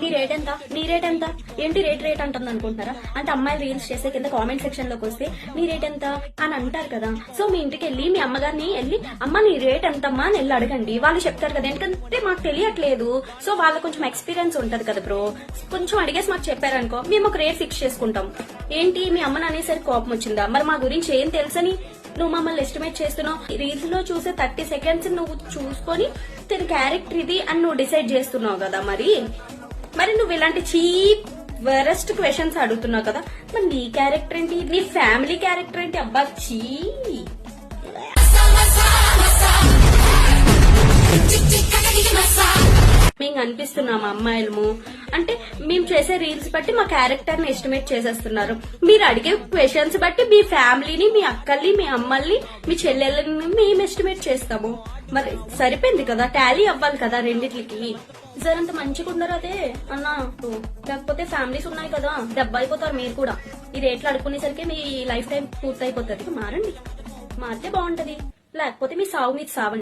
నీ రేట్ ఎంత, నీ రేట్ ఎంత, ఏంటి రేట్ అంటుంది అనుకుంటున్నారా? అంటే అమ్మాయిలు రీల్స్ చేసే కింద కామెంట్ సెక్షన్ లోకి వస్తే నీ రేట్ ఎంత అని అంటారు కదా. సో మీ ఇంటికి వెళ్ళి మీ అమ్మగారిని వెళ్ళి అమ్మ నీ రేట్ ఎంతమ్మా అని వెళ్ళి అడగండి, వాళ్ళు చెప్తారు కదా. ఎందుకంటే మాకు తెలియట్లేదు, సో వాళ్ళకి కొంచెం ఎక్స్పీరియన్స్ ఉంటది కదా బ్రో. కొంచెం అడిగేసి మాకు చెప్పారనుకో మేము ఒక రేట్ ఫిక్స్ చేసుకుంటాం. ఏంటి మీ అమ్మని అనేసరికి కోపం వచ్చిందా? మరి మా గురించి ఏం తెలుసని నువ్వు మమ్మల్ని ఎస్టిమేట్ చేస్తున్నావు? రీల్స్ లో చూసే 30 సెకండ్స్ నువ్వు చూసుకొని తన క్యారెక్టర్ ఇది అని నువ్వు డిసైడ్ చేస్తున్నావు కదా. మరి నువ్వు ఇలాంటి చీప్ వరస్ట్ క్వశ్చన్స్ అడుగుతున్నావు కదా. మరి నీ క్యారెక్టర్ ఏంటి, నీ ఫ్యామిలీ క్యారెక్టర్ ఏంటి? అబ్బా చీ. మేము అనిపిస్తున్నాము అమ్మాయిలము అంటే మేము చేసే రీల్స్ బట్టి మా క్యారెక్టర్ ని ఎస్టిమేట్ చేసేస్తున్నారు. మీరు అడిగే క్వశ్చన్స్ బట్టి మీ ఫ్యామిలీని, మీ అక్కల్ని, మీ అమ్మల్ని, మీ చెల్లెళ్ళని మేము ఎస్టిమేట్ చేస్తాము. మరి సరిపోయింది కదా, టాలీ అవ్వాలి కదా రెండిట్లకి. సార్ అంత మంచిగా ఉండరు అదే అన్నా, లేకపోతే ఫ్యామిలీస్ ఉన్నాయి కదా, దెబ్బ అయిపోతారు మీరు కూడా. ఈ రేట్లు అడుకునేసరికి మీ లైఫ్ టైం పూర్తయిపోతుంది. మారండి, మారితే బాగుంటది, లేకపోతే మీ సావు మీరు సావండి.